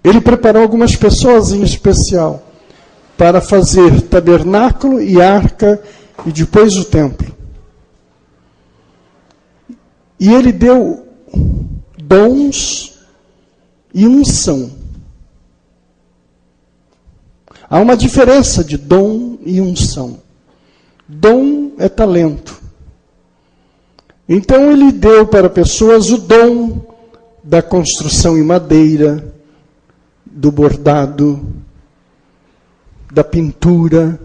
ele preparou algumas pessoas em especial para fazer tabernáculo e arca e depois o templo. E ele deu dons e unção. Há uma diferença de dom e unção. Dom é talento. Então ele deu para pessoas o dom da construção em madeira, do bordado, da pintura,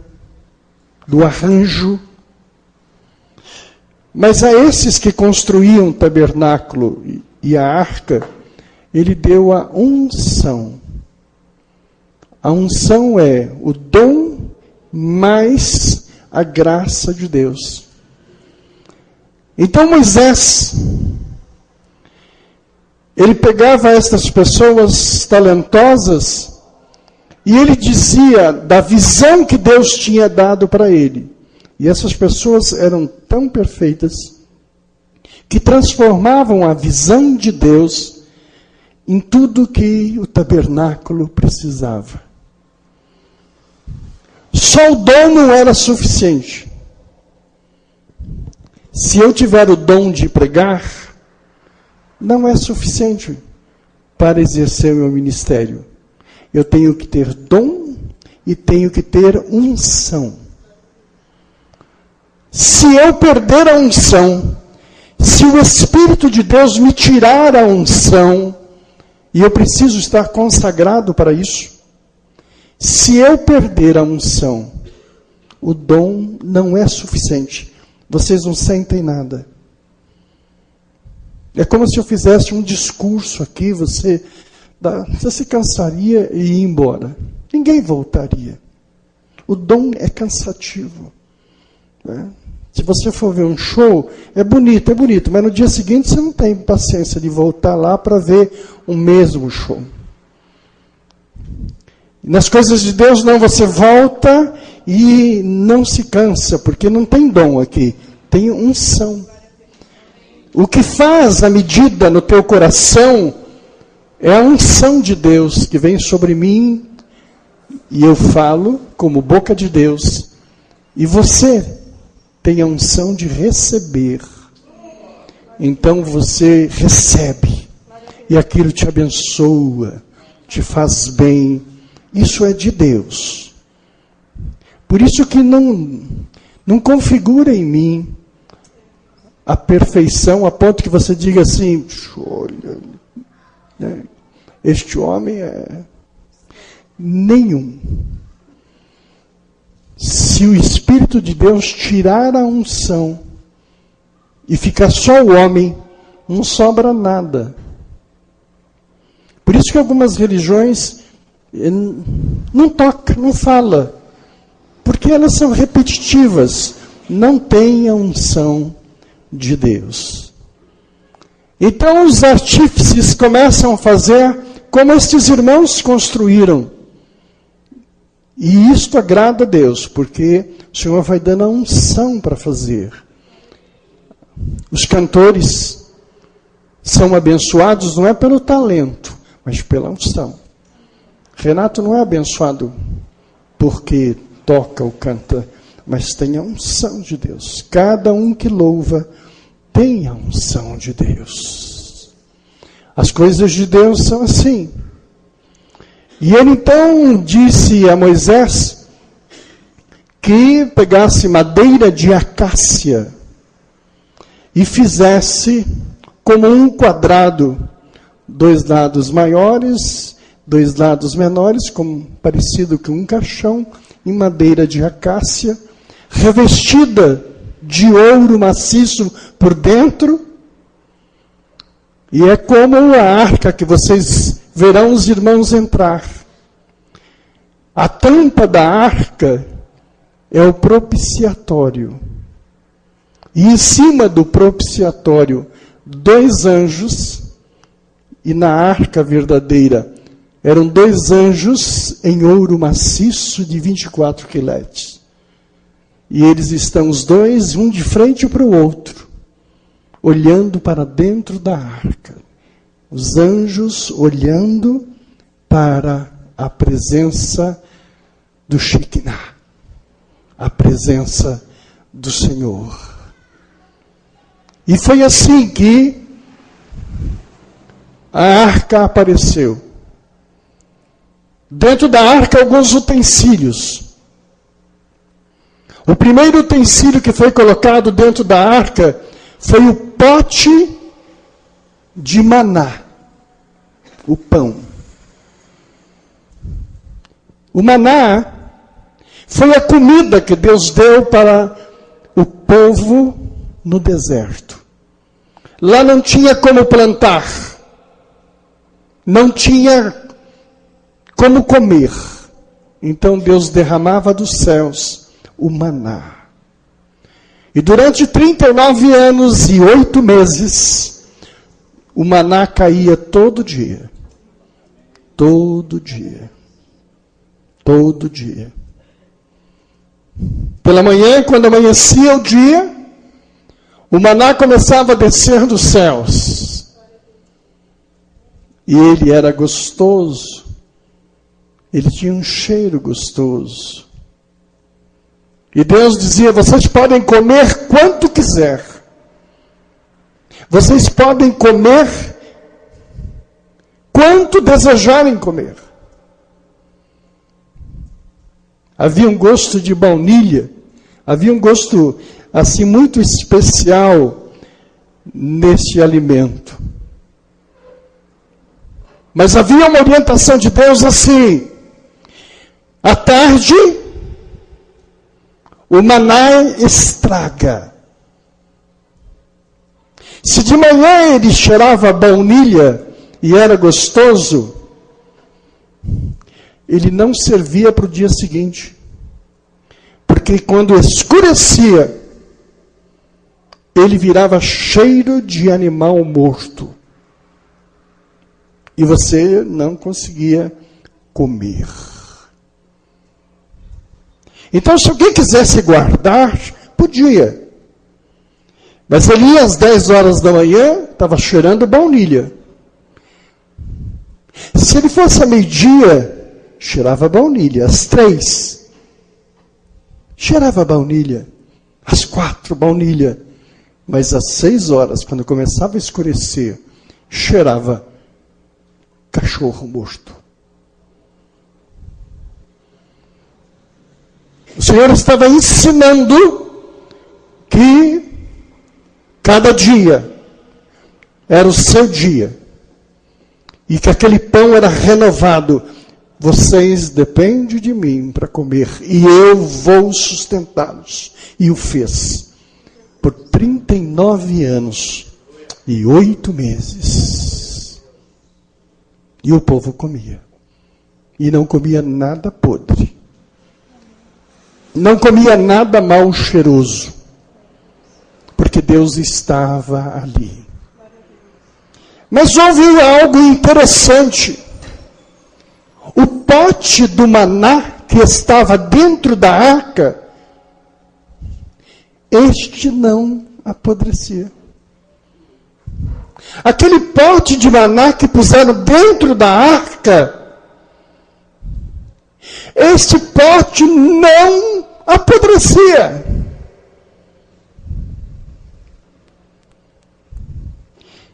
do arranjo. Mas a esses que construíam o tabernáculo e a arca, ele deu a unção. A unção é o dom mais a graça de Deus. Então Moisés, ele pegava estas pessoas talentosas e ele dizia da visão que Deus tinha dado para ele. E essas pessoas eram tão perfeitas que transformavam a visão de Deus em tudo que o tabernáculo precisava. Só o dom não era suficiente. Se eu tiver o dom de pregar, não é suficiente para exercer o meu ministério. Eu tenho que ter dom e tenho que ter unção. Se eu perder a unção, se o Espírito de Deus me tirar a unção, e eu preciso estar consagrado para isso, se eu perder a unção, o dom não é suficiente. Vocês não sentem nada. É como se eu fizesse um discurso aqui, você se cansaria e ia embora. Ninguém voltaria. O dom é cansativo. Né? Se você for ver um show, é bonito, mas no dia seguinte você não tem paciência de voltar lá para ver o mesmo show. Nas coisas de Deus, não, você volta e não se cansa, porque não tem dom aqui, tem unção. O que faz a medida no teu coração é a unção de Deus que vem sobre mim, e eu falo como boca de Deus, e você tem a unção de receber. Então você recebe, e aquilo te abençoa, te faz bem. Isso é de Deus. Por isso que não configura em mim a perfeição a ponto que você diga assim, olha, né, este homem é nenhum. Se o Espírito de Deus tirar a unção e ficar só o homem, não sobra nada. Por isso que algumas religiões não toca, não fala, porque elas são repetitivas, não têm a unção de Deus. Então os artífices começam a fazer como estes irmãos construíram. E isto agrada a Deus, porque o Senhor vai dando a unção para fazer. Os cantores são abençoados não é pelo talento, mas pela unção. Renato não é abençoado porque toca ou canta, mas tem a unção de Deus. Cada um que louva tem a unção de Deus. As coisas de Deus são assim. E ele então disse a Moisés que pegasse madeira de acácia e fizesse como um quadrado, 2 lados maiores, 2 lados menores, como parecido com um caixão, em madeira de acácia, revestida de ouro maciço por dentro. E é como a arca que vocês verão os irmãos entrar. A tampa da arca é o propiciatório. E em cima do propiciatório, 2 anjos, e na arca verdadeira, eram 2 anjos em ouro maciço de 24 quiletes. E eles estão os 2, um de frente para o outro, olhando para dentro da arca. Os anjos olhando para a presença do Shekinah, a presença do Senhor. E foi assim que a arca apareceu. Dentro da arca, alguns utensílios. O primeiro utensílio que foi colocado dentro da arca foi o pote de maná, o pão. O maná foi a comida que Deus deu para o povo no deserto. Lá não tinha como plantar, não tinha como comer. Então Deus derramava dos céus o maná. E durante 39 anos e 8 meses, o maná caía todo dia. Todo dia. Todo dia. Pela manhã, quando amanhecia o dia, o maná começava a descer dos céus. E ele era gostoso. Ele tinha um cheiro gostoso. E Deus dizia: vocês podem comer quanto quiser. Vocês podem comer quanto desejarem comer. Havia um gosto de baunilha, havia um gosto assim muito especial nesse alimento. Mas havia uma orientação de Deus assim: à tarde, o maná estraga. Se de manhã ele cheirava baunilha e era gostoso, ele não servia para o dia seguinte. Porque quando escurecia, ele virava cheiro de animal morto. E você não conseguia comer. Então, se alguém quisesse guardar, podia. Mas ele ia às 10 horas da manhã, estava cheirando baunilha. Se ele fosse a meio-dia, cheirava baunilha. Às 3, cheirava baunilha. Às 4, baunilha. Mas às 6 horas, quando começava a escurecer, cheirava cachorro morto. O Senhor estava ensinando que cada dia era o seu dia. E que aquele pão era renovado. Vocês dependem de mim para comer. E eu vou sustentá-los. E o fez. Por 39 anos e 8 meses. E o povo comia. E não comia nada podre. Não comia nada mal cheiroso. Porque Deus estava ali. Mas houve algo interessante. O pote do maná que estava dentro da arca, este não apodrecia. Aquele pote de maná que puseram dentro da arca, este pote não apodrecia.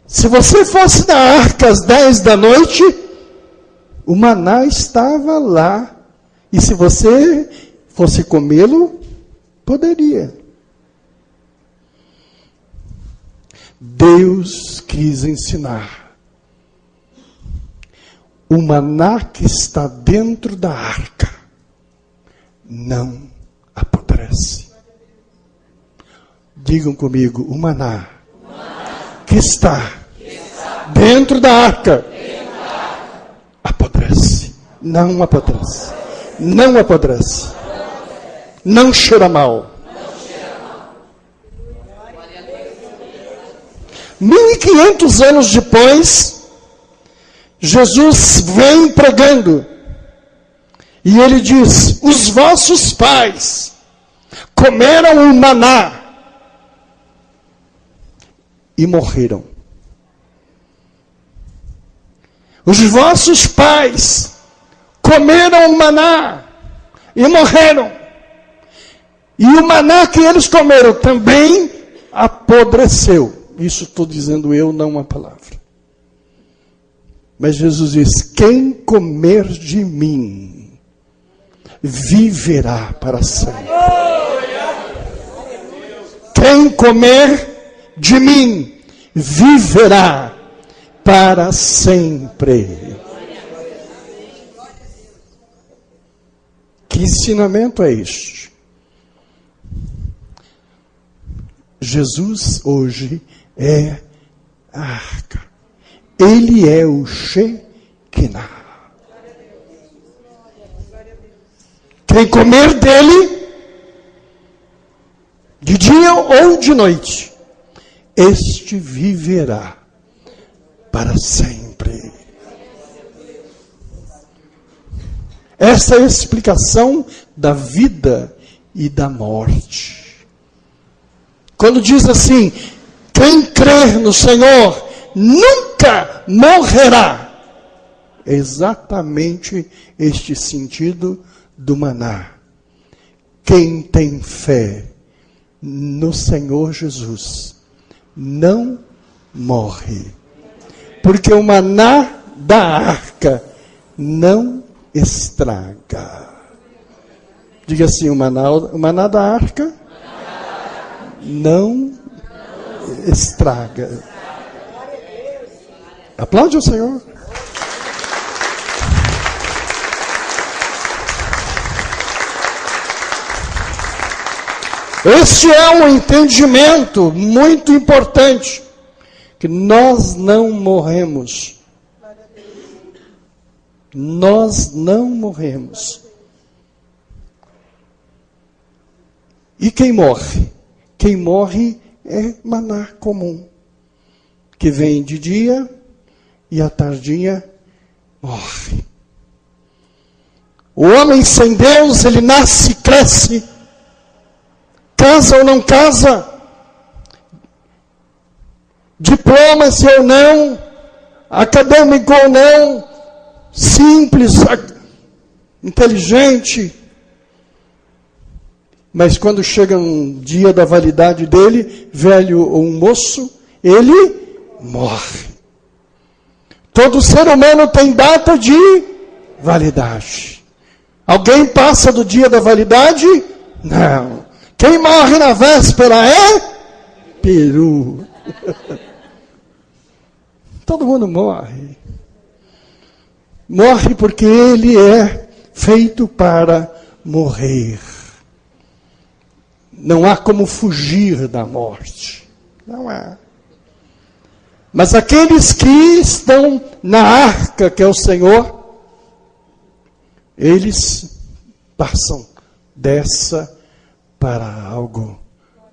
Se você fosse na arca às 10 da noite, o maná estava lá. E se você fosse comê-lo, poderia. Deus quis ensinar. O maná que está dentro da arca não apodrece. Digam comigo: o maná que está dentro da arca apodrece. Não apodrece. Não apodrece. Não cheira mal. 1500 anos depois, Jesus vem pregando. E ele diz: os vossos pais comeram o maná e morreram. Os vossos pais comeram o maná e morreram. E o maná que eles comeram também apodreceu. Isso estou dizendo eu, não uma palavra. Mas Jesus diz: quem comer de mim viverá para sempre. Quem comer de mim viverá para sempre. Que ensinamento é este? Jesus hoje é a arca. Ele é o Shekinah. Quem comer dele, de dia ou de noite, este viverá para sempre. Essa é a explicação da vida e da morte. Quando diz assim, quem crer no Senhor nunca morrerá. É exatamente este sentido do maná. Quem tem fé no Senhor Jesus não morre. Porque o maná da arca não estraga. Diga assim, o maná da arca não estraga. Aplaude o Senhor. Este é um entendimento muito importante, que nós não morremos. Nós não morremos. E quem morre? Quem morre é maná comum, que vem de dia e à tardinha morre. O homem sem Deus, ele nasce e cresce, casa ou não casa, diploma-se ou não, acadêmico ou não, simples, inteligente. Mas quando chega um dia da validade dele, velho ou um moço, ele morre. Todo ser humano tem data de validade. Alguém passa do dia da validade? Não. Quem morre na véspera é peru. Todo mundo morre. Morre porque ele é feito para morrer. Não há como fugir da morte. Não há. Mas aqueles que estão na arca, que é o Senhor, eles passam dessa para algo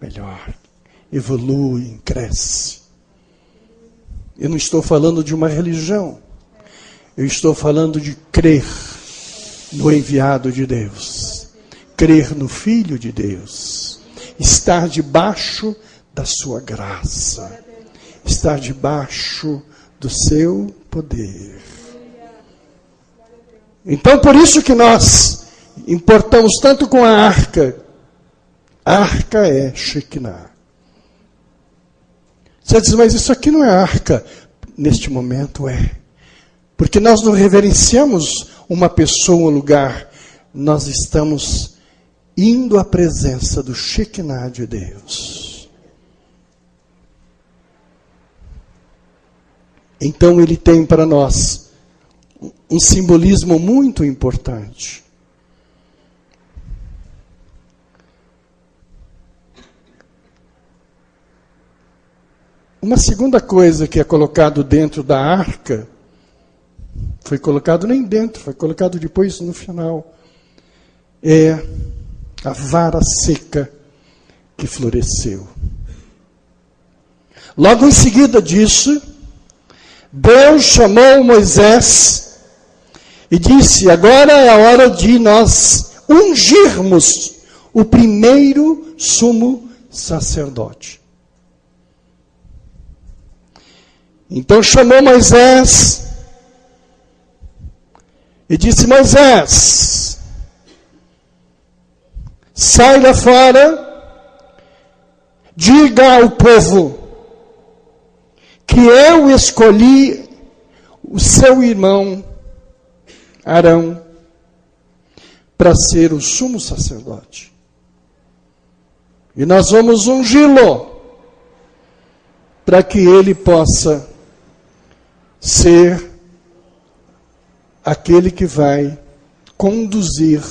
melhor. Evoluem, crescem. Eu não estou falando de uma religião. Eu estou falando de crer no enviado de Deus. Crer no Filho de Deus. Estar debaixo da sua graça. Estar debaixo do seu poder. Então, por isso que nós importamos tanto com a arca. A arca é Shekinah. Você diz, mas isso aqui não é arca. Neste momento é. Porque nós não reverenciamos uma pessoa, um lugar. Nós estamos indo à presença do Shekinah de Deus. Então ele tem para nós um simbolismo muito importante. Uma segunda coisa que é colocado dentro da arca, foi colocado nem dentro, foi colocado depois no final, é a vara seca que floresceu. Logo em seguida disso, Deus chamou Moisés e disse, agora é a hora de nós ungirmos o primeiro sumo sacerdote. Então chamou Moisés e disse: Moisés, sai lá fora, diga ao povo que eu escolhi o seu irmão Arão para ser o sumo sacerdote. E nós vamos ungí-lo para que ele possa ser aquele que vai conduzir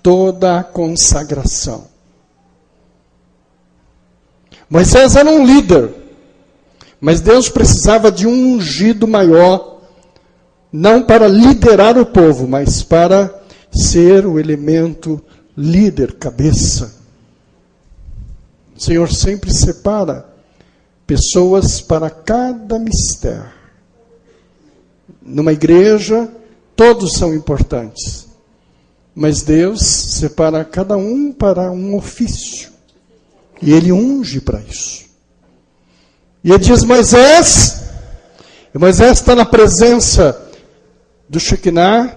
toda a consagração. Moisés era um líder, mas Deus precisava de um ungido maior, não para liderar o povo, mas para ser o elemento líder, cabeça. O Senhor sempre separa pessoas para cada mistério. Numa igreja, todos são importantes, mas Deus separa cada um para um ofício, e Ele unge para isso. E Ele diz: Moisés, e Moisés está na presença do Shekinah,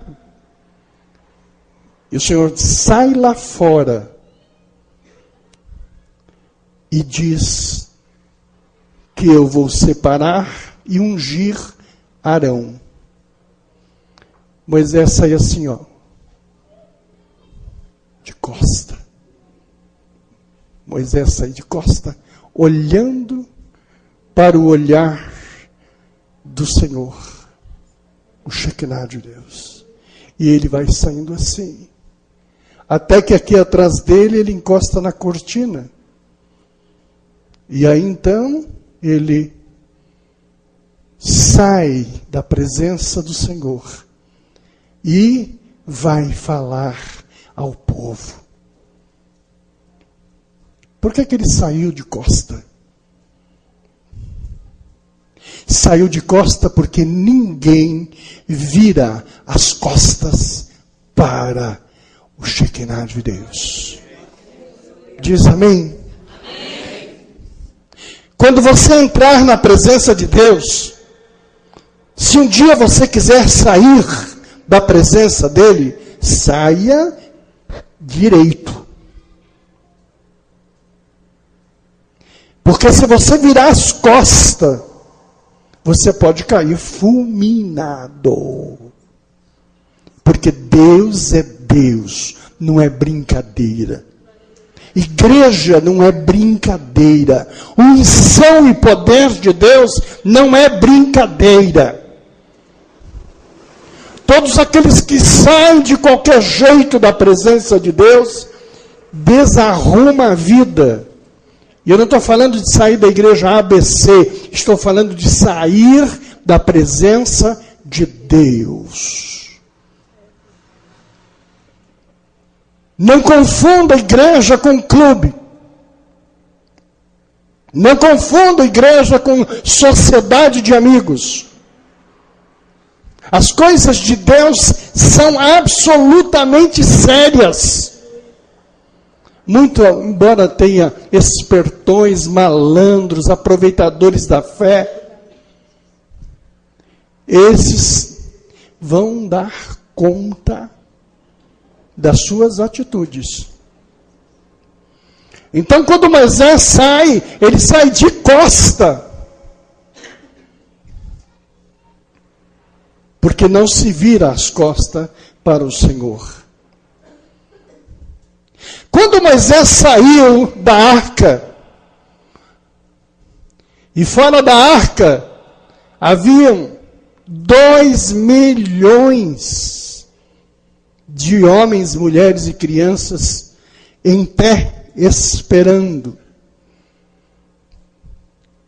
e o Senhor sai lá fora e diz que eu vou separar e ungir Arão. Moisés sai assim, ó, de costa. Moisés sai de costa, olhando para o olhar do Senhor, o Shekinah de Deus. E ele vai saindo assim, até que aqui atrás dele ele encosta na cortina. E aí então ele sai da presença do Senhor e vai falar ao povo. Por que ele saiu de costa? Saiu de costa porque ninguém vira as costas para o Shekinah de Deus. Diz amém? Amém. Quando você entrar na presença de Deus, se um dia você quiser sair da presença dele, saia direito. Porque se você virar as costas, você pode cair fulminado. Porque Deus é Deus, não é brincadeira. Igreja não é brincadeira. Unção e poder de Deus não é brincadeira. Todos aqueles que saem de qualquer jeito da presença de Deus, desarruma a vida. E eu não estou falando de sair da igreja ABC, estou falando de sair da presença de Deus. Não confunda a igreja com clube. Não confunda a igreja com sociedade de amigos. As coisas de Deus são absolutamente sérias. Muito, embora tenha espertões, malandros, aproveitadores da fé, esses vão dar conta das suas atitudes. Então, quando Moisés sai, ele sai de costa. Porque não se vira as costas para o Senhor. Quando Moisés saiu da arca, e fora da arca, haviam 2 milhões de homens, mulheres e crianças em pé, esperando.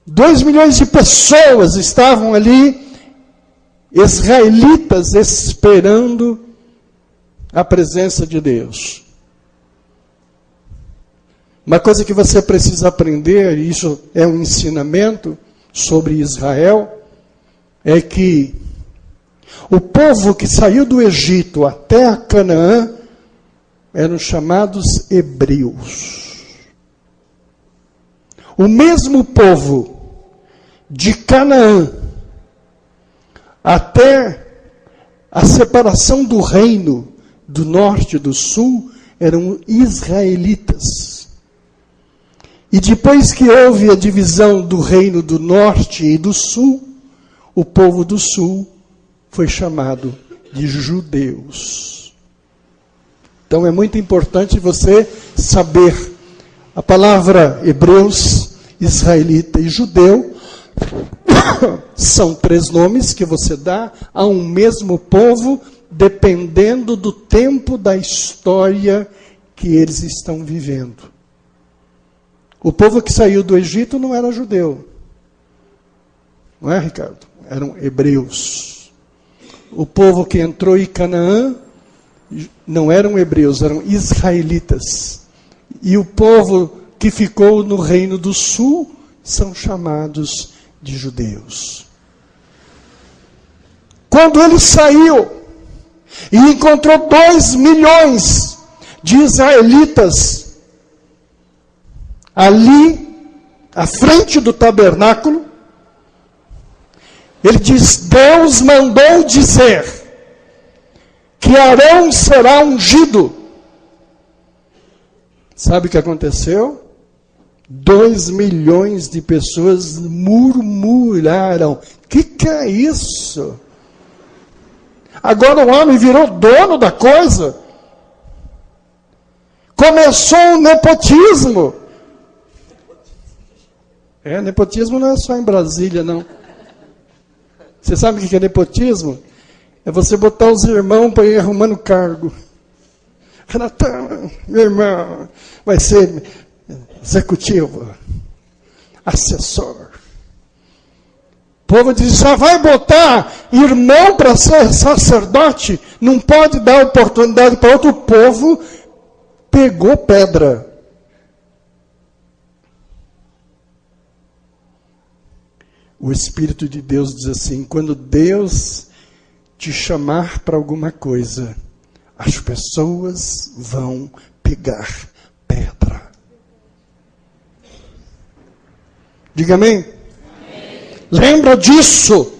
2 milhões de pessoas estavam ali, israelitas, esperando a presença de Deus. Uma coisa que você precisa aprender, e isso é um ensinamento sobre Israel, é que o povo que saiu do Egito até a Canaã eram chamados hebreus. O mesmo povo de Canaã até A separação do reino do norte e do sul eram israelitas. E depois que houve a divisão do reino do norte e do sul, o povo do sul foi chamado de judeus. Então é muito importante você saber a palavra hebreus, israelita e judeu são 3 nomes que você dá a um mesmo povo, dependendo do tempo da história que eles estão vivendo. O povo que saiu do Egito não era judeu. Não é, Ricardo? Eram hebreus. O povo que entrou em Canaã não eram hebreus, eram israelitas. E o povo que ficou no Reino do Sul são chamados de judeus. Quando ele saiu e encontrou 2 milhões de israelitas ali, à frente do tabernáculo, ele diz: Deus mandou dizer que Arão será ungido. Sabe o que aconteceu? 2 milhões de pessoas murmuraram. Que é isso? Agora o homem virou dono da coisa. Começou o nepotismo. Nepotismo não é só em Brasília, não. Você sabe o que é nepotismo? É você botar os irmãos para ir arrumando cargo. Renatão, meu irmão, vai ser executivo, assessor. O povo diz: só vai botar irmão para ser sacerdote, não pode dar oportunidade para outro. Povo pegou pedra. O Espírito de Deus diz assim: quando Deus te chamar para alguma coisa, as pessoas vão pegar pedra. Diga amém? Amém. Lembra disso.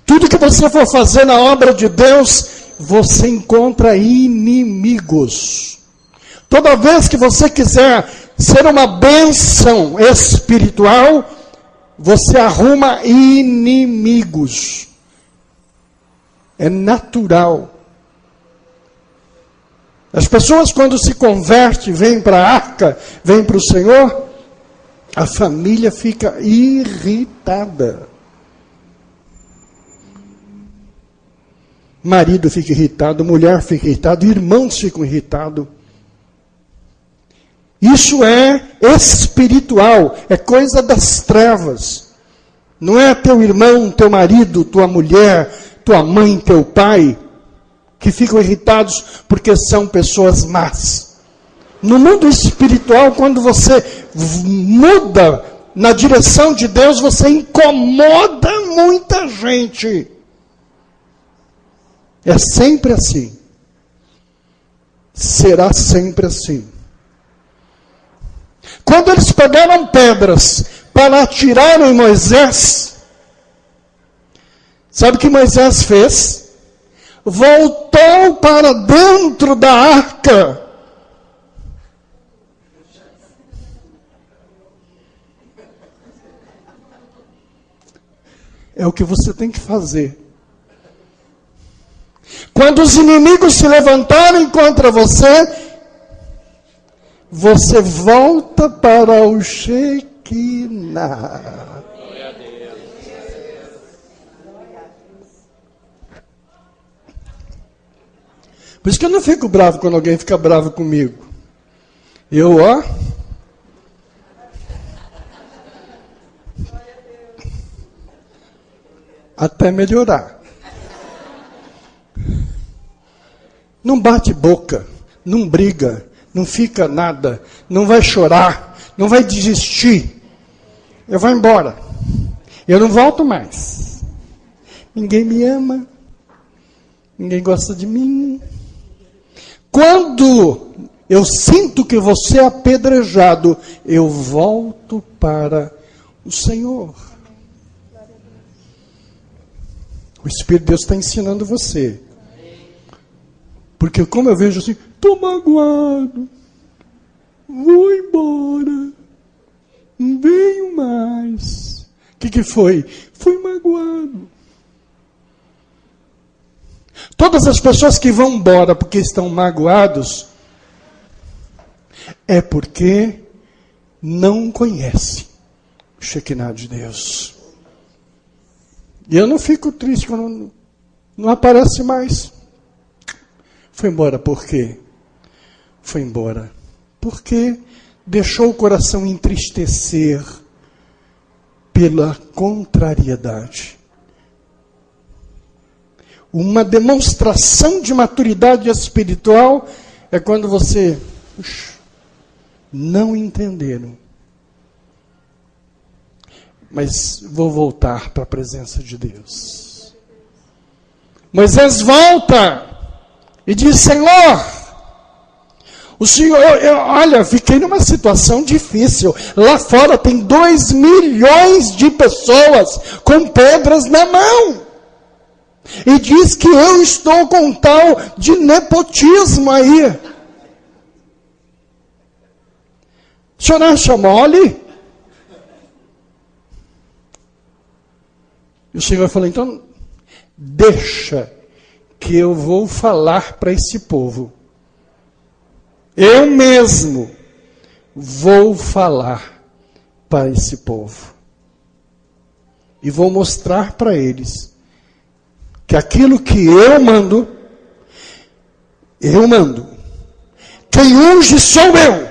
Tudo que você for fazer na obra de Deus, você encontra inimigos. Toda vez que você quiser ser uma bênção espiritual, você arruma inimigos. É natural. As pessoas, quando se convertem, vêm para a arca, vêm para o Senhor, a família fica irritada. Marido fica irritado, mulher fica irritada, irmãos ficam irritados. Isso é espiritual, é coisa das trevas. Não é teu irmão, teu marido, tua mulher, tua mãe, teu pai, que ficam irritados porque são pessoas más. No mundo espiritual, quando você muda na direção de Deus, você incomoda muita gente. É sempre assim. Será sempre assim. Quando eles pegaram pedras para atirar em Moisés, sabe o que Moisés fez? Voltou para dentro da arca. É o que você tem que fazer. Quando os inimigos se levantarem contra você, você volta para o Shekinah. Por isso que eu não fico bravo quando alguém fica bravo comigo. Eu, até melhorar. Não bate boca, não briga, não fica nada, não vai chorar, não vai desistir. Eu vou embora. Eu não volto mais. Ninguém me ama. Ninguém gosta de mim. Quando eu sinto que você é apedrejado, eu volto para o Senhor. O Espírito de Deus está ensinando você. Porque como eu vejo assim, estou magoado, vou embora, não venho mais. O que foi? Fui magoado. Todas as pessoas que vão embora porque estão magoados, é porque não conhecem o Shekinah de Deus. E eu não fico triste quando não aparece mais. Foi embora por quê? Foi embora porque deixou o coração entristecer pela contrariedade. Uma demonstração de maturidade espiritual é quando você não entenderam. Mas vou voltar para a presença de Deus. Moisés volta e diz: Senhor, o Senhor, olha, fiquei numa situação difícil. Lá fora tem 2 milhões de pessoas com pedras na mão. E diz que eu estou com tal de nepotismo aí. O senhor acha mole? E o Senhor falou: então, deixa que eu vou falar para esse povo. Eu mesmo vou falar para esse povo. E vou mostrar para eles que aquilo que eu mando. Quem unge sou eu.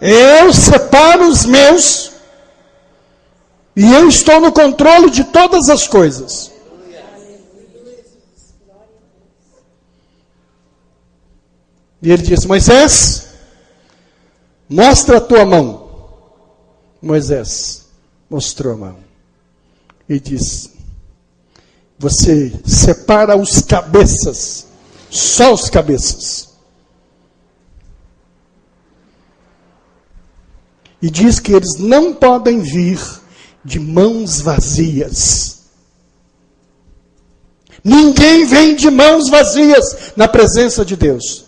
Eu separo os meus. E eu estou no controle de todas as coisas. E ele disse: Moisés, mostra a tua mão. Moisés mostrou a mão. E disse: você separa os cabeças, só os cabeças. E diz que eles não podem vir de mãos vazias. Ninguém vem de mãos vazias na presença de Deus.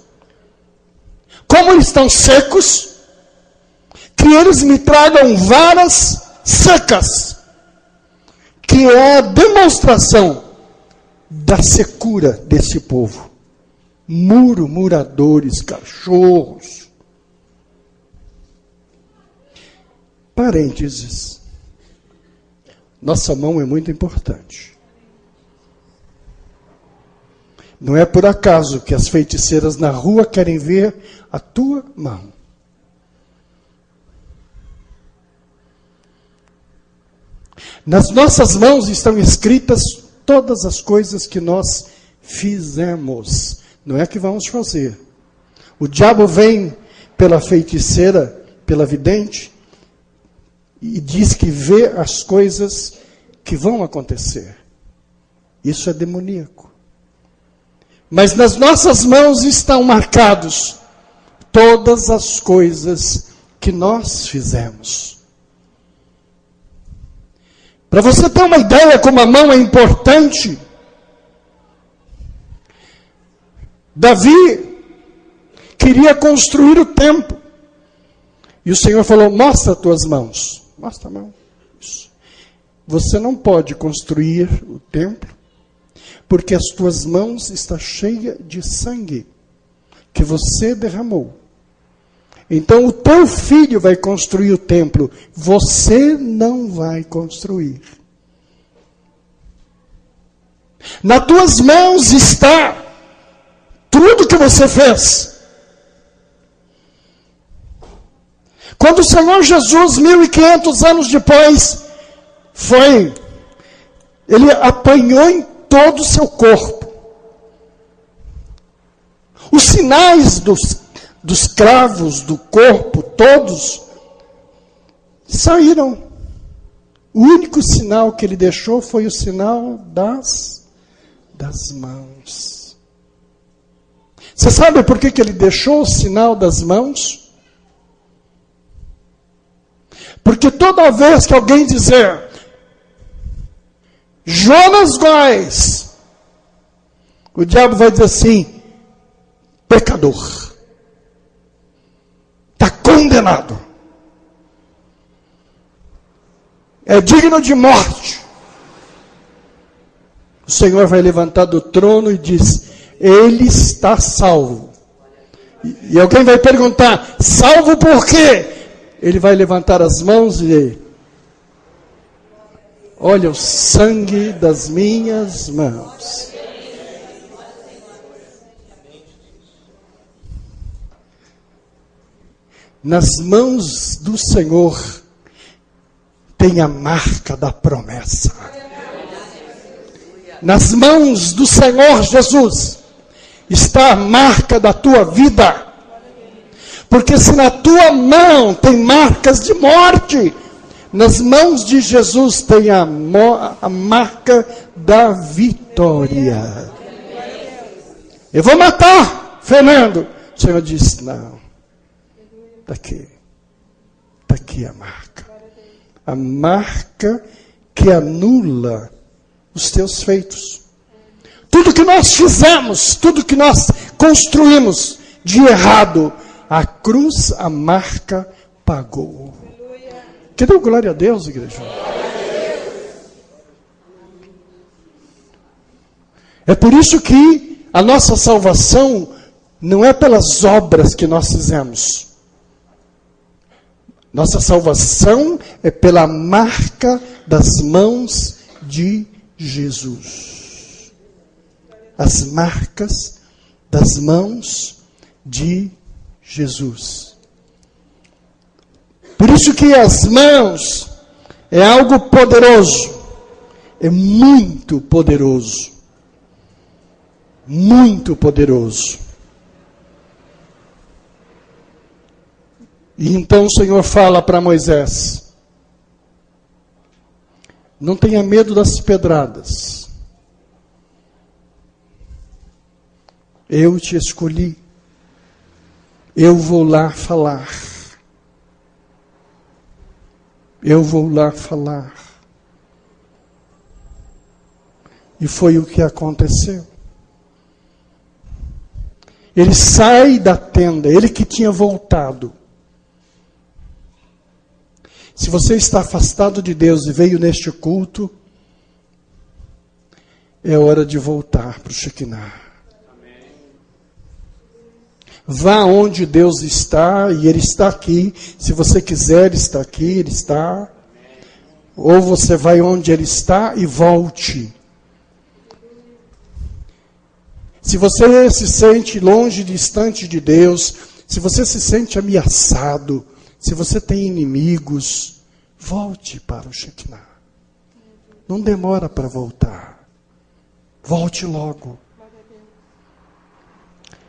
Como eles estão secos, que eles me tragam varas secas, que é a demonstração da secura desse povo. Murmuradores, cachorros. Parênteses. Nossa mão é muito importante. Não é por acaso que as feiticeiras na rua querem ver a tua mão. Nas nossas mãos estão escritas todas as coisas que nós fizemos. Não é que vamos fazer. O diabo vem pela feiticeira, pela vidente, e diz que vê as coisas que vão acontecer. Isso é demoníaco. Mas nas nossas mãos estão marcados todas as coisas que nós fizemos. Para você ter uma ideia como a mão é importante, Davi queria construir o templo. E o Senhor falou: mostra as tuas mãos. Mostra a mão. Isso. Você não pode construir o templo, porque as tuas mãos estão cheias de sangue que você derramou. Então o teu filho vai construir o templo, você não vai construir. Nas tuas mãos está tudo que você fez. Quando o Senhor Jesus, 1500 anos depois, ele apanhou em todo o seu corpo. Os sinais dos cravos do corpo, todos, saíram. O único sinal que ele deixou foi o sinal das mãos. Você sabe por que ele deixou o sinal das mãos? Porque toda vez que alguém dizer: Jonas Góes, o diabo vai dizer assim: pecador, está condenado, é digno de morte. O Senhor vai levantar do trono e diz: ele está salvo. E alguém vai perguntar: salvo por quê? Ele vai levantar as mãos e: olha o sangue das minhas mãos. Nas mãos do Senhor tem a marca da promessa. Nas mãos do Senhor Jesus está a marca da tua vida. Porque se na tua mão tem marcas de morte, nas mãos de Jesus tem a marca da vitória. Eu vou matar Fernando. O Senhor disse: não. Está aqui a marca. A marca que anula os teus feitos. Tudo que nós fizemos, tudo que nós construímos de errado, a cruz, a marca, pagou. Que deu glória a Deus, igreja? É por isso que a nossa salvação não é pelas obras que nós fizemos. Nossa salvação é pela marca das mãos de Jesus. As marcas das mãos de Jesus. Por isso que as mãos é algo poderoso. É muito poderoso. Muito poderoso. E então o Senhor fala para Moisés: não tenha medo das pedradas. Eu te escolhi. Eu vou lá falar. Eu vou lá falar. E foi o que aconteceu. Ele sai da tenda, ele que tinha voltado. Se você está afastado de Deus e veio neste culto, é hora de voltar para o Shekinah. Vá onde Deus está, e Ele está aqui. Se você quiser, Ele está aqui, Ele está. Ou você vai onde Ele está e volte. Se você se sente longe, distante de Deus, se você se sente ameaçado, se você tem inimigos, volte para o Shekinah. Não demora para voltar. Volte logo.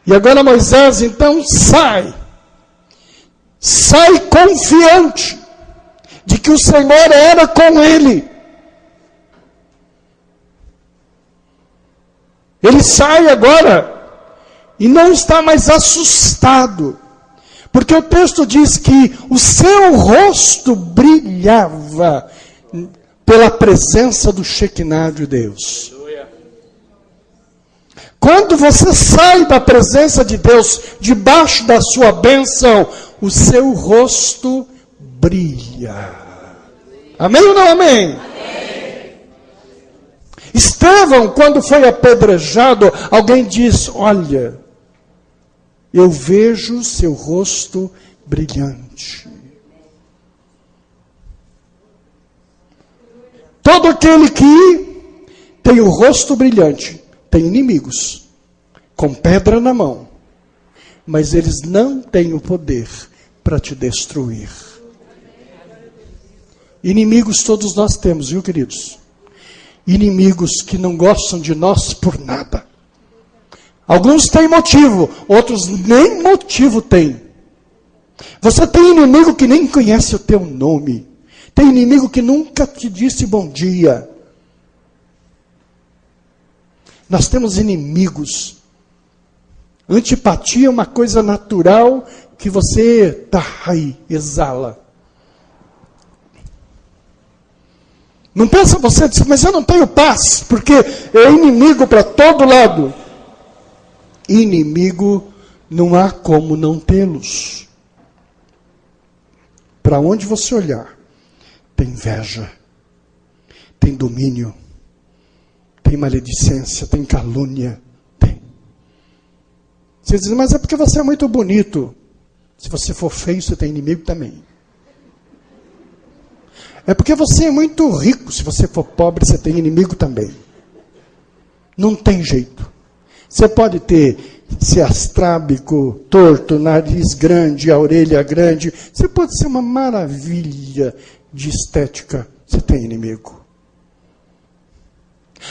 E agora Moisés, então, sai. Sai confiante de que o Senhor era com ele. Ele sai agora e não está mais assustado. Porque o texto diz que o seu rosto brilhava pela presença do Shekinah de Deus. Quando você sai da presença de Deus, debaixo da sua bênção, o seu rosto brilha. Amém ou não amém? Amém. Estevão, quando foi apedrejado, alguém disse: olha, eu vejo seu rosto brilhante. Todo aquele que tem o rosto brilhante tem inimigos, com pedra na mão, mas eles não têm o poder para te destruir. Inimigos todos nós temos, viu, queridos? Inimigos que não gostam de nós por nada. Alguns têm motivo, outros nem motivo têm. Você tem inimigo que nem conhece o teu nome. Tem inimigo que nunca te disse bom dia. Nós temos inimigos. Antipatia é uma coisa natural que você exala. Não pensa você, mas eu não tenho paz, porque é inimigo para todo lado. Inimigo não há como não tê-los. Para onde você olhar, tem inveja, tem domínio, tem maledicência, tem calúnia, tem. Você diz, mas é porque você é muito bonito. Se você for feio, você tem inimigo também. É porque você é muito rico. Se você for pobre, você tem inimigo também. Não tem jeito. Você pode ser astrábico, torto, nariz grande, a orelha grande. Você pode ser uma maravilha de estética. Você tem inimigo.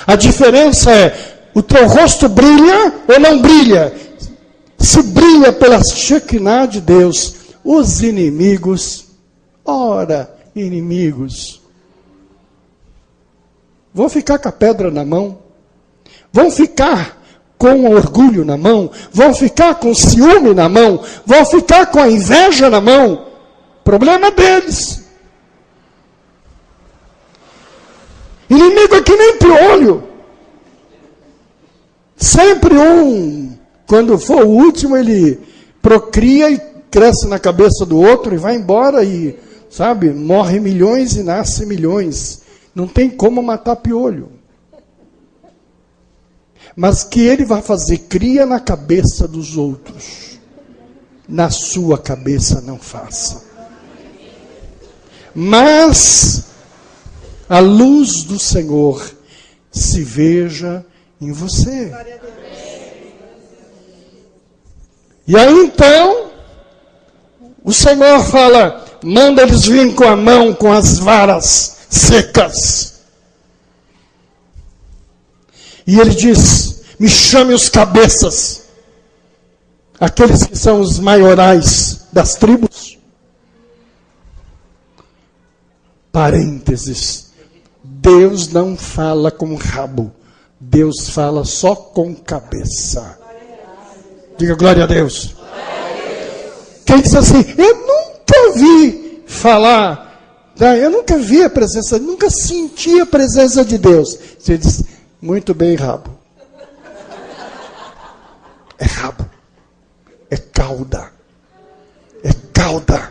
A diferença é, o teu rosto brilha ou não brilha? Se brilha pela Shekinah de Deus, os inimigos, ora, inimigos, vão ficar com a pedra na mão, vão ficar com orgulho na mão, vão ficar com ciúme na mão, vão ficar com a inveja na mão. Problema deles. Inimigo é que nem piolho. Sempre quando for o último, ele procria e cresce na cabeça do outro e vai embora e, sabe, morre milhões e nasce milhões. Não tem como matar piolho. Mas que ele vai fazer cria na cabeça dos outros. Na sua cabeça não faça. Mas a luz do Senhor se veja em você. E aí então, o Senhor fala, manda eles virem com a mão, com as varas secas. E ele diz, me chame os cabeças, aqueles que são os maiorais das tribos. Parênteses, Deus não fala com rabo, Deus fala só com cabeça. Diga glória a Deus. Quem diz assim, eu nunca vi falar, eu nunca vi a presença, nunca senti a presença de Deus. Você diz, muito bem, rabo. É rabo. É cauda. É cauda.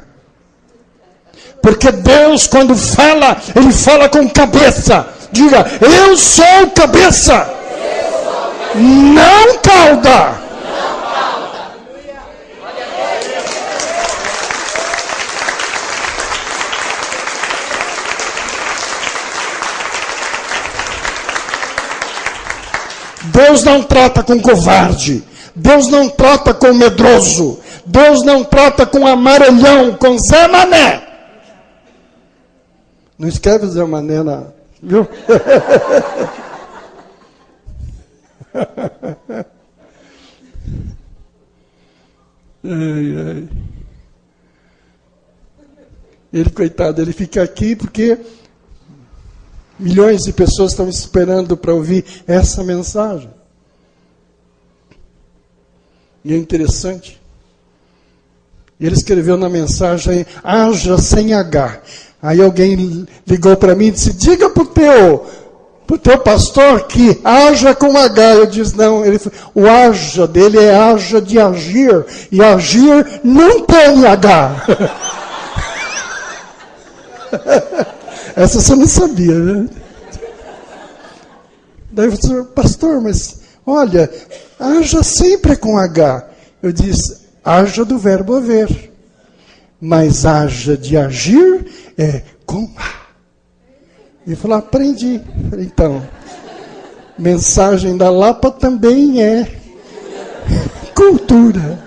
Porque Deus, quando fala, Ele fala com cabeça. Diga, eu sou cabeça. Não cauda. Deus não trata com covarde. Deus não trata com medroso. Deus não trata com amarelhão, com Zé Mané. Não escreve Zé Mané, viu? Ai, ai. Ele, coitado, ele fica aqui porque milhões de pessoas estão esperando para ouvir essa mensagem. E é interessante. Ele escreveu na mensagem, haja sem H. Aí alguém ligou para mim e disse, diga para o teu pastor que haja com H. Eu disse, não, o haja dele é haja de agir. E agir não tem H. Essa você não sabia, né? Daí eu disse, pastor, mas olha, haja sempre com H. Eu disse, haja do verbo haver. Mas haja de agir é com A. E falou, aprendi. Então, mensagem da Lapa também é cultura.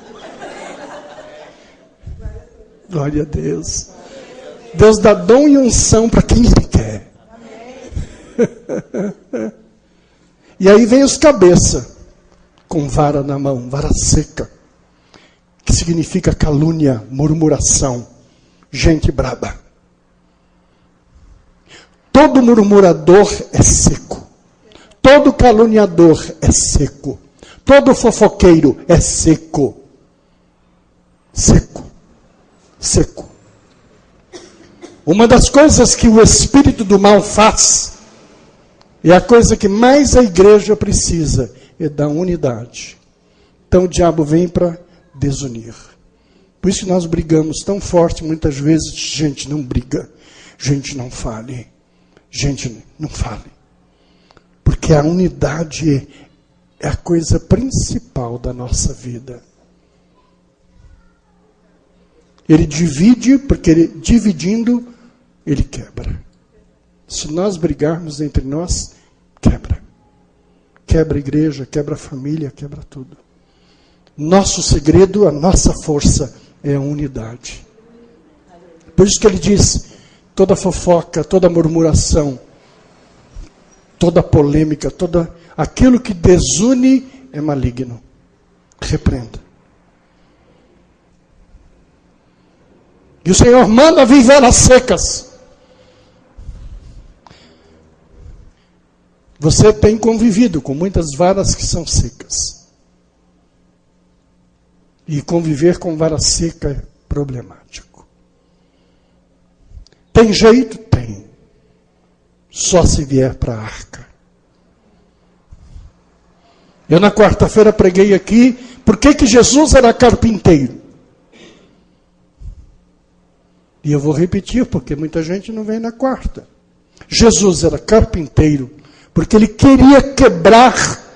Glória a Deus. Deus dá dom e unção para quem Ele quer. E aí vem os cabeça, com vara na mão, vara seca, que significa calúnia, murmuração, gente braba. Todo murmurador é seco. Todo caluniador é seco. Todo fofoqueiro é seco. Seco. Seco. Uma das coisas que o espírito do mal faz, e a coisa que mais a igreja precisa, é da unidade. Então o diabo vem para desunir. Por isso que nós brigamos tão forte muitas vezes. Gente, não briga. Gente, não fale. Gente, não fale. Porque a unidade é a coisa principal da nossa vida. Ele divide, porque dividindo, ele quebra. Se nós brigarmos entre nós, quebra. Quebra a igreja, quebra a família, quebra tudo. Nosso segredo, a nossa força é a unidade. Por isso que ele diz, toda fofoca, toda murmuração, toda polêmica, toda aquilo que desune é maligno. Repreenda. E o Senhor manda vir varas secas. Você tem convivido com muitas varas que são secas. E conviver com vara seca é problemático. Tem jeito? Tem. Só se vier para a arca. Eu na quarta-feira preguei aqui, por que Jesus era carpinteiro? E eu vou repetir, porque muita gente não vem na quarta. Jesus era carpinteiro, porque ele queria quebrar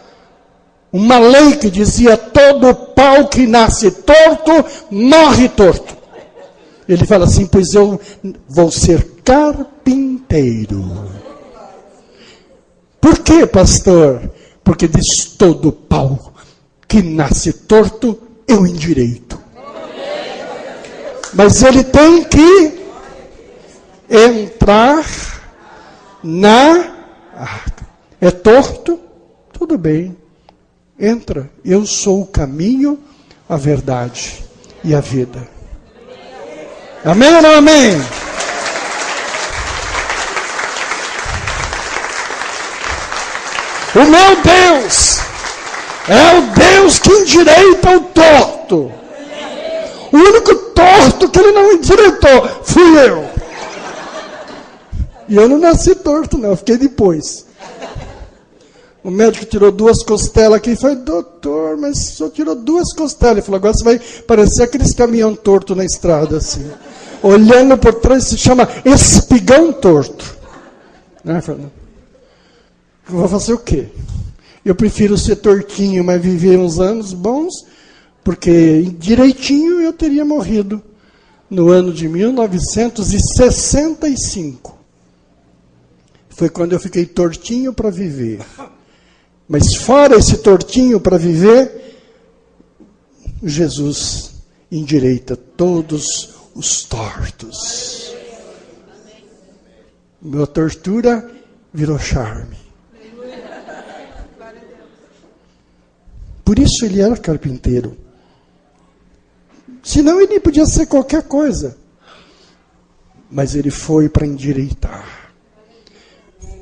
uma lei que dizia, todo pau que nasce torto, morre torto. Ele fala assim, pois eu vou ser carpinteiro. Por quê, pastor? Porque diz, todo pau que nasce torto, eu endireito. Mas ele tem que entrar na arca. É torto? Tudo bem. Entra. Eu sou o caminho, a verdade e a vida. Amém ou não amém? O meu Deus é o Deus que endireita o torto. O único torto que ele não endireitou fui eu. E eu não nasci torto, não, eu fiquei depois. O médico tirou 2 costelas aqui e falou, doutor, mas só tirou 2 costelas. Ele falou, agora você vai parecer aqueles caminhão torto na estrada, assim. Olhando por trás, se chama espigão torto. Eu falei, eu vou fazer o quê? Eu prefiro ser tortinho, mas viver uns anos bons, porque direitinho eu teria morrido no ano de 1965. Foi quando eu fiquei tortinho para viver. Mas fora esse tortinho para viver, Jesus endireita todos os tortos. Minha tortura virou charme. Por isso ele era carpinteiro. Senão ele podia ser qualquer coisa. Mas ele foi para endireitar.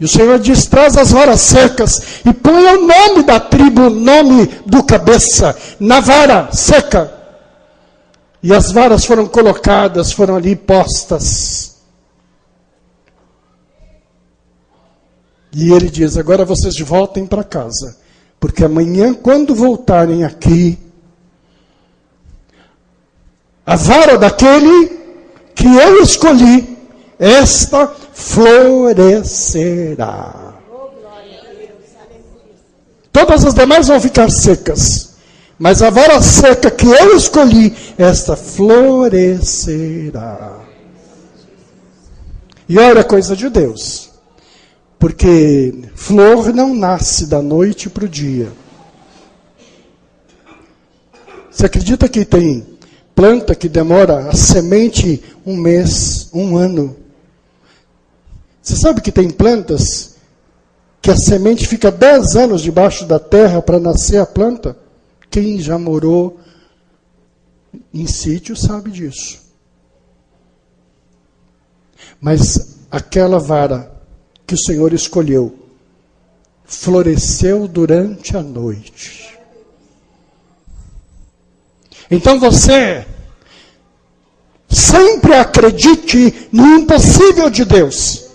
E o Senhor diz, traz as varas secas e põe o nome da tribo, o nome do cabeça, na vara seca. E as varas foram colocadas, foram ali postas. E ele diz, agora vocês voltem para casa. Porque amanhã, quando voltarem aqui, a vara daquele que eu escolhi, esta florescerá. Todas as demais vão ficar secas. Mas a vara seca que eu escolhi, esta florescerá. E olha a coisa de Deus. Porque flor não nasce da noite para o dia. Você acredita que tem planta que demora a semente 1 mês, 1 ano? Você sabe que tem plantas que a semente fica 10 anos debaixo da terra para nascer a planta? Quem já morou em sítio sabe disso. Mas aquela vara que o Senhor escolheu floresceu durante a noite. sempre acredite no impossível de Deus.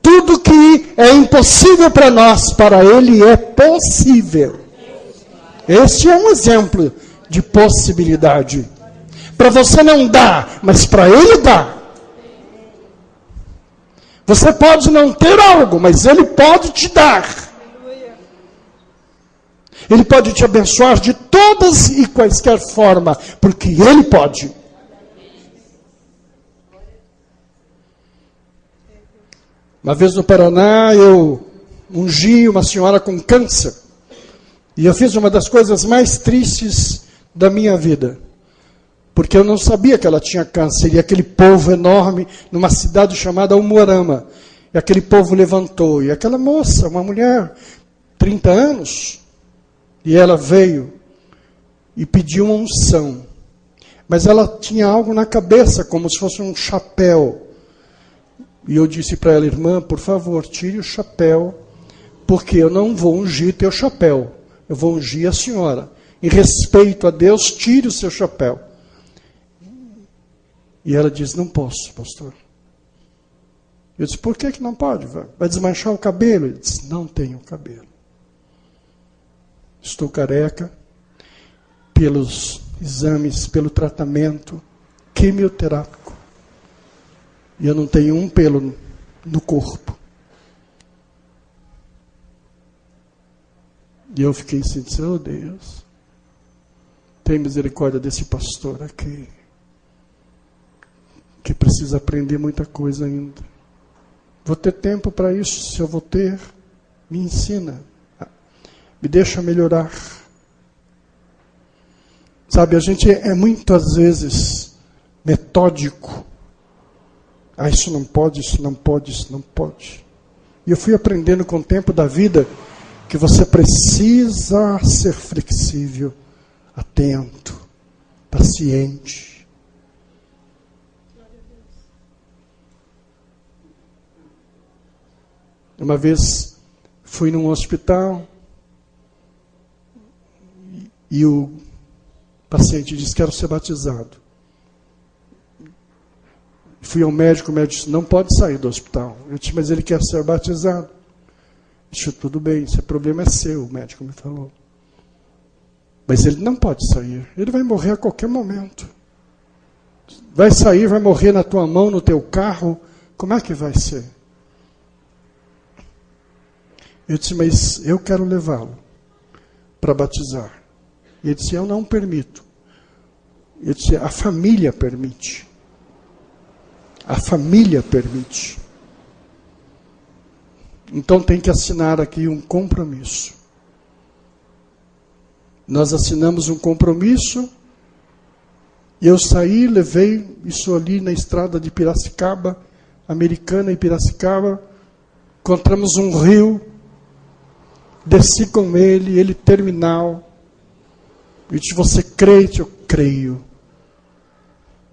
Tudo que é impossível para nós, para Ele é possível. Este é um exemplo de possibilidade. Para você não dá, mas para Ele dá. Você pode não ter algo, mas Ele pode te dar. Ele pode te abençoar de todas e quaisquer forma, porque Ele pode. Uma vez no Paraná, eu ungi uma senhora com câncer. E eu fiz uma das coisas mais tristes da minha vida. Porque eu não sabia que ela tinha câncer. E aquele povo enorme, numa cidade chamada Umuarama. E aquele povo levantou. E aquela moça, uma mulher, 30 anos, e ela veio e pediu uma unção. Mas ela tinha algo na cabeça, como se fosse um chapéu. E eu disse para ela, irmã, por favor, tire o chapéu, porque eu não vou ungir teu chapéu. Eu vou ungir a senhora. Em respeito a Deus, tire o seu chapéu. E ela disse, não posso, pastor. Eu disse, por que não pode? Vai desmanchar o cabelo? Ele disse, não tenho cabelo. Estou careca pelos exames, pelo tratamento quimioterápico. E eu não tenho um pelo no corpo. E eu fiquei assim, disse, oh Deus, tem misericórdia desse pastor aqui, que precisa aprender muita coisa ainda. Vou ter tempo para isso, se eu vou ter, me ensina, me deixa melhorar. Sabe, a gente é muitas vezes metódico. Ah, isso não pode, isso não pode, isso não pode. E eu fui aprendendo com o tempo da vida que você precisa ser flexível, atento, paciente. Uma vez fui num hospital e o paciente disse, quero ser batizado. Fui ao médico, o médico disse, não pode sair do hospital. Eu disse, mas ele quer ser batizado. Eu disse, tudo bem, esse problema é seu, o médico me falou. Mas ele não pode sair, ele vai morrer a qualquer momento. Vai sair, vai morrer na tua mão, no teu carro, como é que vai ser? Eu disse, mas eu quero levá-lo para batizar. E ele disse, eu não permito. Eu disse, a família permite. A família permite. Então tem que assinar aqui um compromisso. Nós assinamos um compromisso. E eu saí, levei isso ali na estrada de Piracicaba, Americana e Piracicaba. Encontramos um rio. Desci com ele terminal. E disse, você crê? Eu creio.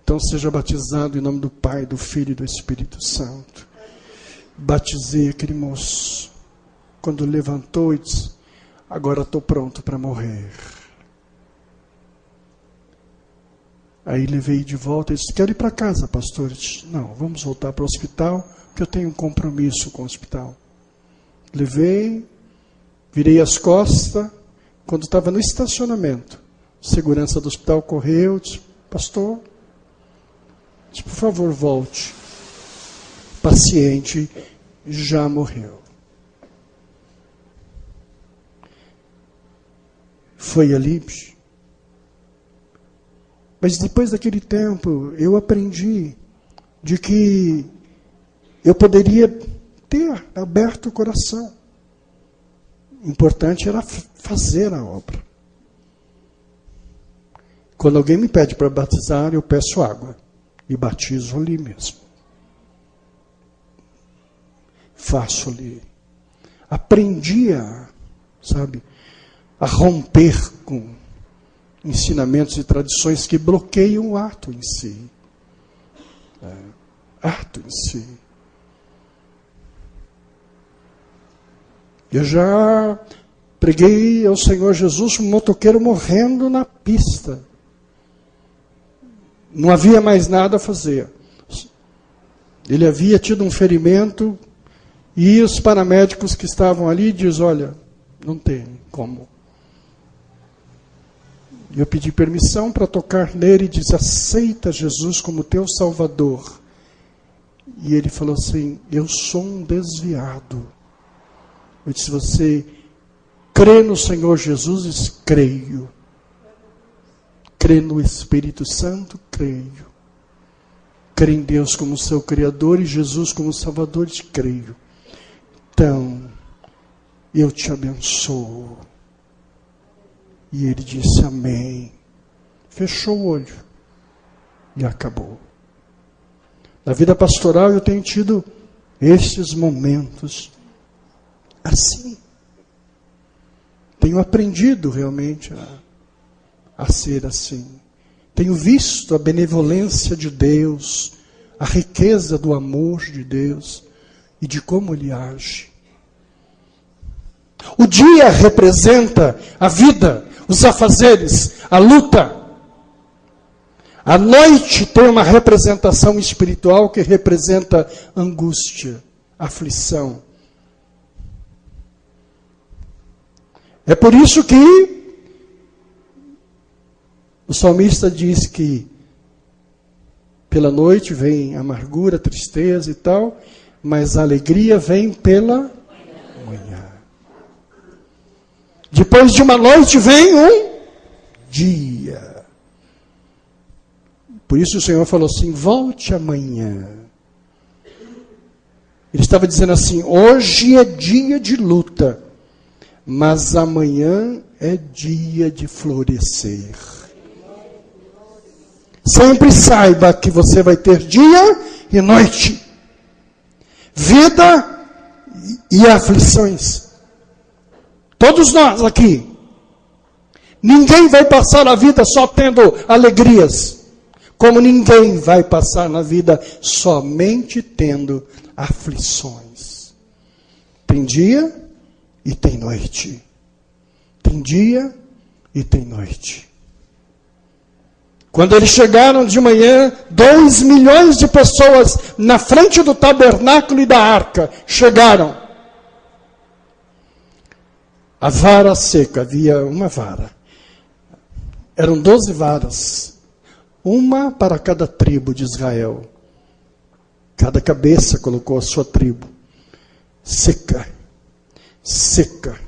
Então seja batizado em nome do Pai, do Filho e do Espírito Santo. Batizei aquele moço. Quando levantou e disse, agora estou pronto para morrer. Aí levei de volta e disse, quero ir para casa, pastor. Eu disse, não, vamos voltar para o hospital, porque eu tenho um compromisso com o hospital. Levei, virei as costas. Quando estava no estacionamento, segurança do hospital correu, disse, pastor, disse, por favor, volte. Paciente já morreu. Foi ali. Mas depois daquele tempo, eu aprendi de que eu poderia ter aberto o coração. O importante era fazer a obra. Quando alguém me pede para batizar, eu peço água. E batizo ali mesmo. Faço ali. Aprendi a romper com ensinamentos e tradições que bloqueiam o ato em si. Ato em si. Eu já preguei ao Senhor Jesus um motoqueiro morrendo na pista. Não havia mais nada a fazer. Ele havia tido um ferimento e os paramédicos que estavam ali dizem, olha, não tem como. Eu pedi permissão para tocar nele e disse, aceita Jesus como teu Salvador. E ele falou assim, eu sou um desviado. Eu disse, você crê no Senhor Jesus? Eu disse, creio. Crê no Espírito Santo? Creio. Crê em Deus como seu Criador e Jesus como Salvador? Eu disse, creio. Então, eu te abençoo. E ele disse, amém. Fechou o olho. E acabou. Na vida pastoral eu tenho tido estes momentos assim. Tenho aprendido realmente a ser assim. Tenho visto a benevolência de Deus, a riqueza do amor de Deus e de como Ele age. O dia representa a vida, os afazeres, a luta. A noite tem uma representação espiritual que representa angústia, aflição. É por isso que o salmista diz que pela noite vem amargura, tristeza e tal, mas a alegria vem pela manhã. Depois de uma noite vem um dia. Por isso o Senhor falou assim, volte amanhã. Ele estava dizendo assim, hoje é dia de luta, mas amanhã é dia de florescer. Sempre saiba que você vai ter dia e noite, vida e aflições. Todos nós aqui. Ninguém vai passar a vida só tendo alegrias. Como ninguém vai passar na vida somente tendo aflições. Tem dia e tem noite. Tem dia e tem noite. Quando eles chegaram de manhã, 2 milhões de pessoas na frente do tabernáculo e da arca chegaram. A vara seca, havia uma vara. Eram 12 varas. Uma para cada tribo de Israel. Cada cabeça colocou a sua tribo. Seca, seca,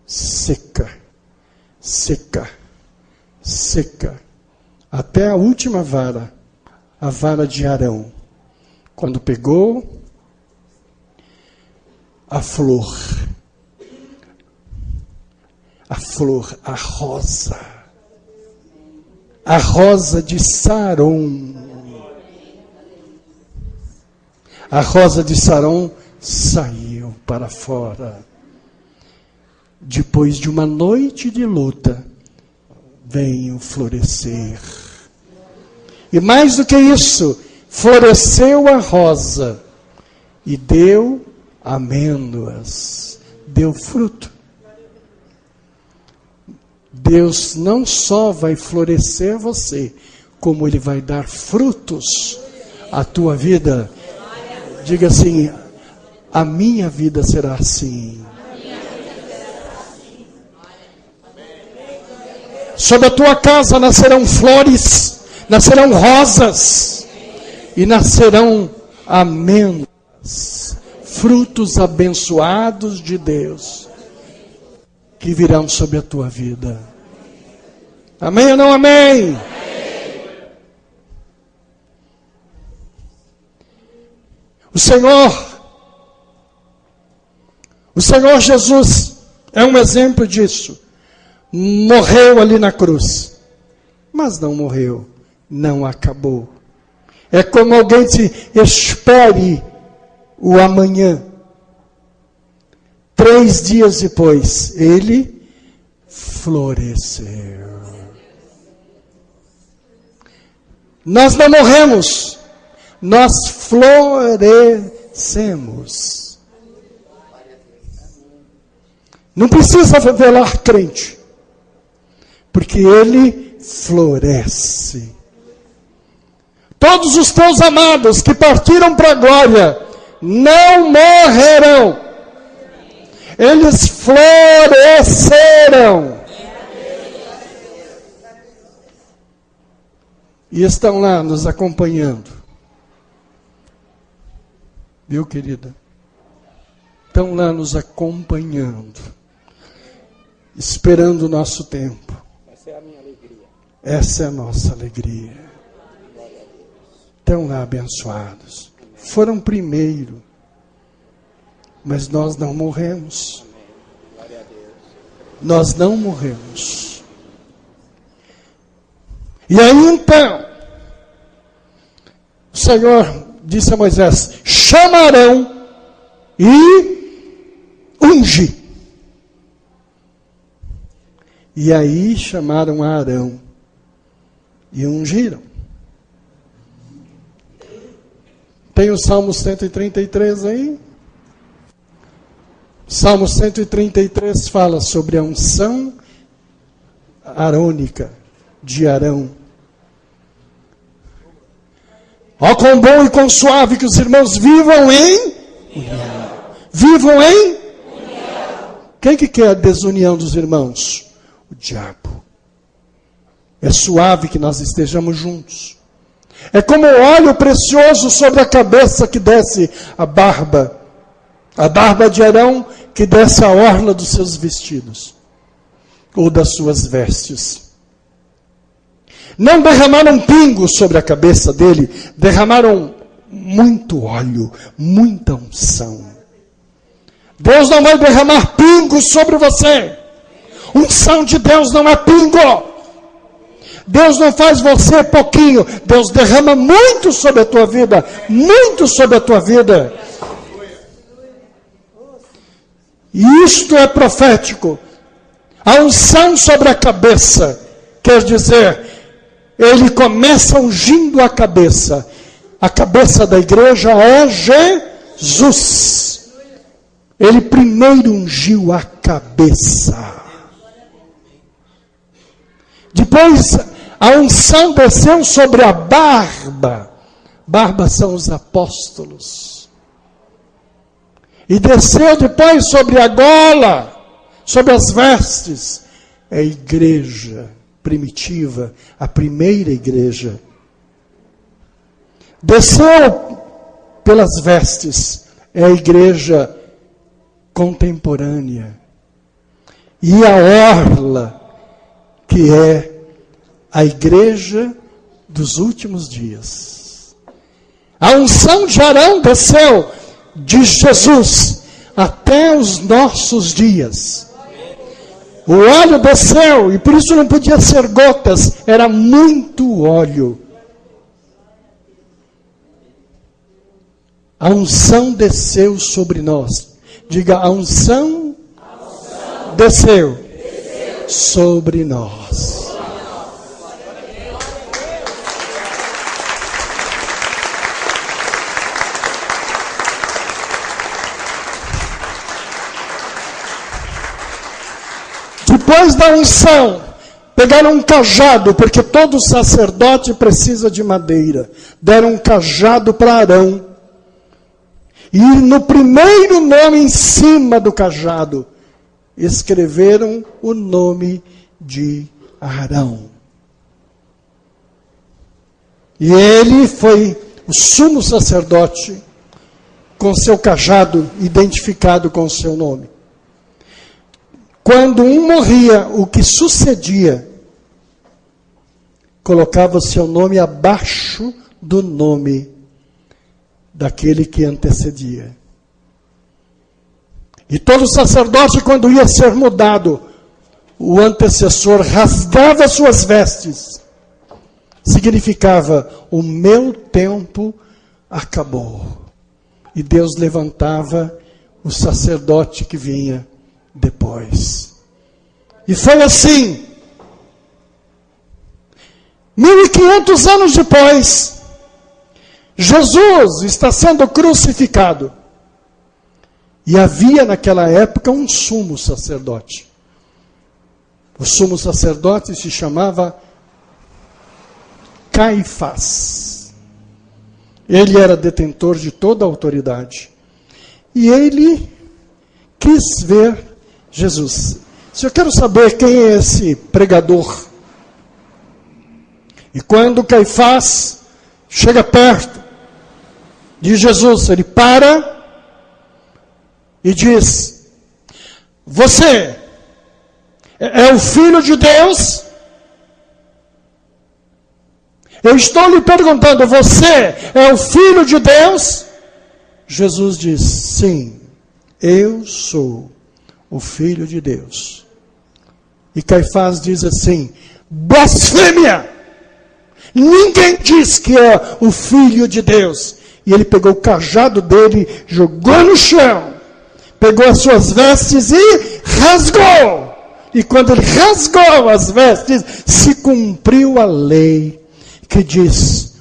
seca, seca, seca. Até a última vara, a vara de Arão. Quando pegou a flor, a rosa de Saron. A rosa de Saron saiu para fora. Depois de uma noite de luta, vem o florescer. E mais do que isso, floresceu a rosa e deu amêndoas, deu fruto. Deus não só vai florescer você, como Ele vai dar frutos à tua vida. Diga assim, a minha vida será assim. Sobre a tua casa nascerão flores, nascerão rosas e nascerão amêndoas, frutos abençoados de Deus que virão sobre a tua vida. Amém ou não amém? O Senhor Jesus é um exemplo disso. Morreu ali na cruz, mas não morreu, não acabou. É como alguém te espere o amanhã. 3 dias depois, ele floresceu. Nós não morremos, nós florescemos. Não precisa revelar crente, porque ele floresce. todos os teus amados que partiram para a glória não morrerão. Eles florescerão. E estão lá nos acompanhando. Viu, querida? Estão lá nos acompanhando. Esperando o nosso tempo. Essa é a minha alegria. Essa é a nossa alegria. Estão lá abençoados. Foram primeiro. Mas nós não morremos. Nós não morremos. E aí então, o Senhor disse a Moisés: chamarão e unge. E aí chamaram a Arão e ungiram. Tem o Salmo 133 aí? Salmo 133 fala sobre a unção arônica de Arão. Ó, quão bom e quão suave que os irmãos vivam em união. Vivam em união. Quem que quer a desunião dos irmãos? O diabo. É suave que nós estejamos juntos. É como óleo precioso sobre a cabeça que desce a barba de Arão que desce a orla dos seus vestidos, ou das suas vestes. Não derramaram pingo sobre a cabeça dele, derramaram muito óleo, muita unção. Deus não vai derramar pingo sobre você. Unção de Deus não é pingo. Deus não faz você pouquinho. Deus derrama muito sobre a tua vida. Muito sobre a tua vida. E isto é profético. A unção sobre a cabeça quer dizer, ele começa ungindo a cabeça. A cabeça da igreja é Jesus. Ele primeiro ungiu a cabeça. Depois, a unção desceu sobre a barba. Barba são os apóstolos. E desceu depois sobre a gola, sobre as vestes. É a igreja primitiva, a primeira igreja. Desceu pelas vestes, é a igreja contemporânea. E a orla, que é a igreja dos últimos dias. A unção de Arão desceu de Jesus até os nossos dias. O óleo desceu, e por isso não podia ser gotas, era muito óleo. A unção desceu sobre nós. Diga, a unção desceu sobre nós. Depois da unção, pegaram um cajado, porque todo sacerdote precisa de madeira. Deram um cajado para Arão. E no primeiro nome em cima do cajado, escreveram o nome de Arão. E ele foi o sumo sacerdote com seu cajado identificado com o seu nome. Quando um morria, o que sucedia? Colocava o seu nome abaixo do nome daquele que antecedia. E todo sacerdote, quando ia ser mudado, o antecessor rasgava suas vestes. Significava, o meu tempo acabou. E Deus levantava o sacerdote que vinha depois. E foi assim. 1500 anos depois, Jesus está sendo crucificado. E havia naquela época um sumo sacerdote. O sumo sacerdote se chamava Caifás. Ele era detentor de toda a autoridade. E ele quis ver Jesus. Se eu quero saber quem é esse pregador. E quando Caifás chega perto de Jesus, ele para e diz: você é o Filho de Deus? Eu estou lhe perguntando, você é o Filho de Deus? Jesus diz: sim, eu sou o Filho de Deus. E Caifás diz assim: blasfêmia! Ninguém diz que é o Filho de Deus. E ele pegou o cajado dele, jogou no chão, pegou as suas vestes e rasgou. E quando ele rasgou as vestes, se cumpriu a lei que diz: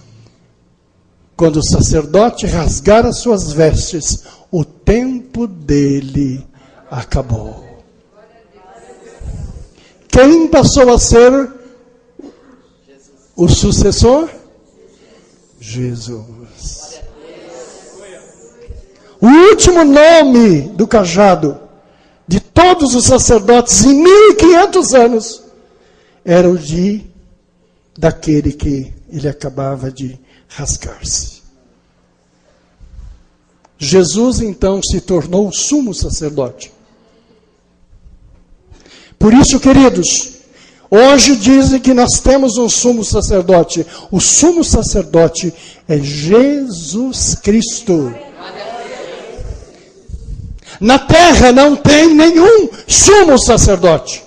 quando o sacerdote rasgar as suas vestes, o tempo dele acabou. Quem passou a ser o sucessor? Jesus. O último nome do cajado de todos os sacerdotes em 1500 anos era o daquele que ele acabava de rasgar-se. Jesus então se tornou o sumo sacerdote. Por isso, queridos, hoje dizem que nós temos um sumo sacerdote. O sumo sacerdote é Jesus Cristo. Na terra não tem nenhum sumo sacerdote.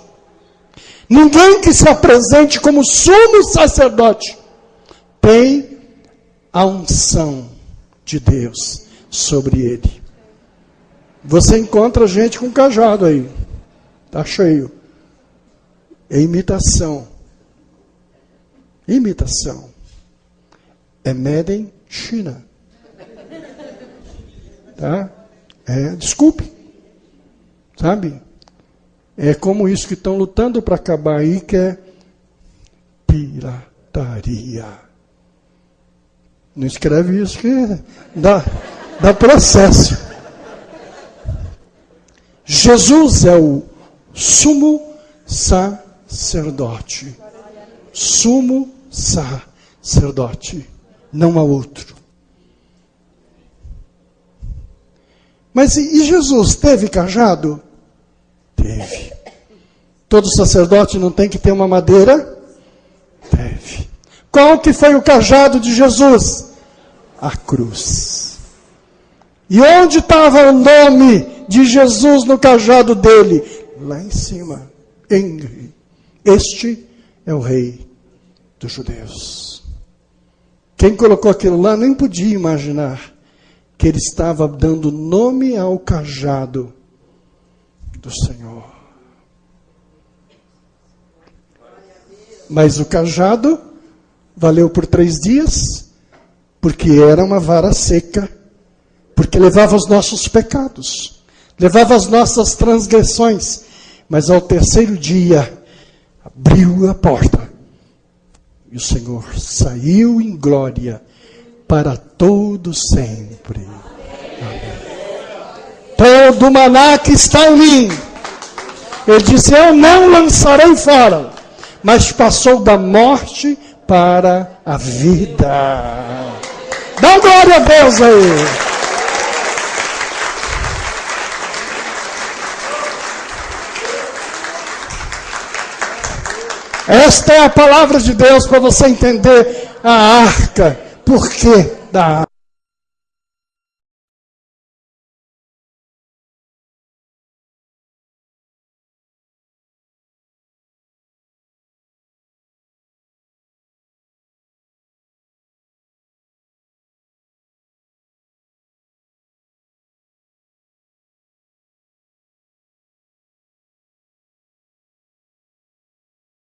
Ninguém que se apresente como sumo sacerdote tem a unção de Deus sobre ele. Você encontra gente com cajado aí. Está cheio. É imitação. Imitação. É made in China. Tá? Desculpe. Sabe? É como isso que estão lutando para acabar aí, que é pirataria. Não escreve isso que dá processo. Jesus é o sumo sacerdote. Sumo sacerdote. Não há outro. Mas e Jesus teve cajado? Teve. Todo sacerdote não tem que ter uma madeira? Teve. Qual que foi o cajado de Jesus? A cruz. E onde estava o nome de Jesus no cajado dele? Lá em cima. Henry. Este é o rei dos judeus. Quem colocou aquilo lá nem podia imaginar que ele estava dando nome ao cajado do Senhor. Mas o cajado valeu por 3 dias, porque era uma vara seca, porque levava os nossos pecados, levava as nossas transgressões, mas ao 3º dia, abriu a porta, e o Senhor saiu em glória para todo sempre. Amém. Todo maná que está em mim, ele disse: eu não lançarei fora, mas passou da morte para a vida. Dá glória a Deus aí. Esta é a palavra de Deus para você entender a arca. Por que da arca?